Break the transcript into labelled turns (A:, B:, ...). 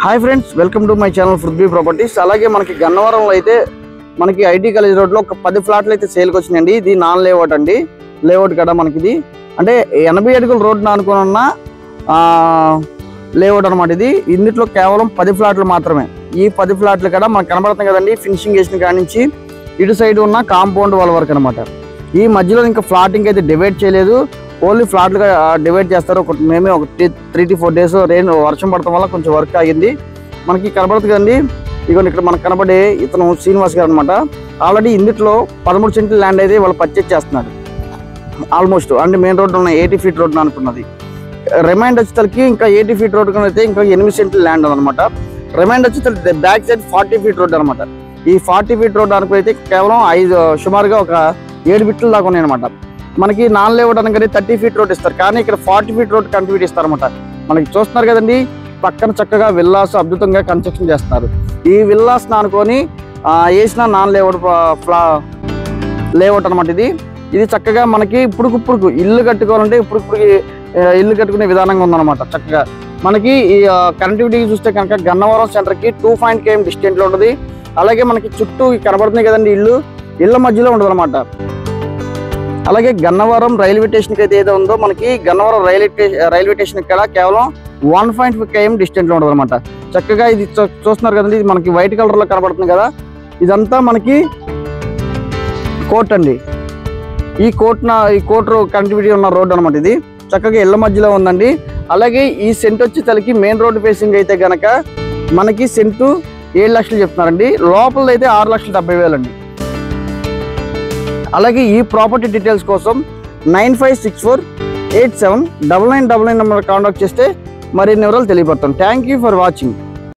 A: Hi friends, welcome to my channel Prithvi properties. అలాగే మనకి గన్నవరంలో అయితే మనకి ఐటీ కాలేజ్ రోడ్లో ఒక 10 ఫ్లాట్లు అయితే సేల్కి వచ్చినాయండి. ఇది నాన్ లేఅవుట్ అండి, లేఅవుట్ కదా మనకి. ఇది అంటే 80 అడుగుల రోడ్డు అనుకున్న లేఅవుట్ అనమాట. ఇది ఇందులో కేవలం 10 ఫ్లాట్లు మాత్రమే. ఈ 10 ఫ్లాట్లు కూడా మనకు కనబడుతుంది కదండి, ఫినిషింగ్ చేసిన కాడి నుంచి ఇటు సైడ్ ఉన్న కాంపౌండ్ వాళ్ళ వరకు అనమాట. ఈ మధ్యలో ఇంకా ఫ్లాటింగ్ అయితే డివైడ్ చేయలేదు, ఓన్లీ ఫ్లాట్లుగా డివైడ్ చేస్తారు. మేమే ఒక 3 to 4 days వర్షం పడటం వల్ల కొంచెం వర్క్ ఆగింది. మనకి కనబడుతుంది కదండి, ఇదిగోండి ఇక్కడ మనకు కనబడే ఇతను శ్రీనివాస్ గారు అనమాట. ఆల్రెడీ ఇందులో 13 సెంట్ల ల్యాండ్ అయితే వాళ్ళు పర్చేజ్ చేస్తున్నారు ఆల్మోస్ట్. అంటే మెయిన్ రోడ్డు ఉన్న 80 feet రోడ్డు అనుకున్నది. రిమైండ్ వచ్చేసరికి ఇంకా 80 feet రోడ్డు అయితే ఇంకా 8 సెంట్ల ల్యాండ్ అనమాట. రిమైండ్ వచ్చేసరికి బ్యాక్ సైడ్ 40 feet రోడ్డు అనమాట. ఈ 40 feet రోడ్డు అనుకునైతే కేవలం సుమారుగా ఒక 7 బిట్లు దాకా ఉన్నాయి అనమాట. మనకి నాన్ లేఅవుట్ అనగానే 30 feet రోడ్ ఇస్తారు, కానీ ఇక్కడ 40 feet రోడ్ కంప్లీట్ ఇస్తారు అనమాట. మనకి చూస్తున్నారు కదండి, పక్కన చక్కగా విల్లాస్ అద్భుతంగా కన్స్ట్రక్షన్ చేస్తున్నారు. ఈ విల్లాస్ అనుకొని వేసిన నాన్ లేఅవుట్ లేఅవుట్ అనమాట. ఇది చక్కగా మనకి ఇప్పుడు ఇల్లు కట్టుకోవాలంటే ఇప్పుడు ఇల్లు కట్టుకునే విధానంగా ఉందన్నమాట. చక్కగా మనకి ఈ కనెక్టివిటీ చూస్తే కనుక గన్నవరం సెంటర్కి 2.5 km డిస్టెంట్లో ఉంటుంది. అలాగే మనకి చుట్టూ కనబడుతుంది కదండి, ఇళ్ళ మధ్యలో ఉండదు అనమాట. అలాగే గన్నవరం రైల్వే స్టేషన్కి అయితే ఏదో ఉందో మనకి గన్నవరం రైల్వే స్టేషన్ కూడా కేవలం 1.5 km డిస్టెంట్లో ఉంటుంది అనమాట. చక్కగా ఇది చూస్తున్నారు కదండి, ఇది మనకి వైట్ కలర్లో కనబడుతుంది కదా, ఇదంతా మనకి కోర్ట్ అండి. ఈ కోర్టు కనెక్టివిటీ ఉన్న రోడ్డు అనమాట. ఇది చక్కగా ఇళ్ళ మధ్యలో ఉందండి. అలాగే ఈ సెంట్ వచ్చి తలకి మెయిన్ రోడ్డు ఫేసింగ్ అయితే గనక మనకి సెంటు 7 లక్షలు చెప్తున్నారండి. లోపల అయితే 6,70,000 అండి. అలాగే ఈ ప్రాపర్టీ డీటెయిల్స్ కోసం 9564879999 నెంబర్ కాంటాక్ట్ చేస్తే మరిన్ని వివరాలు తెలియపడతాం. Thank you for watching.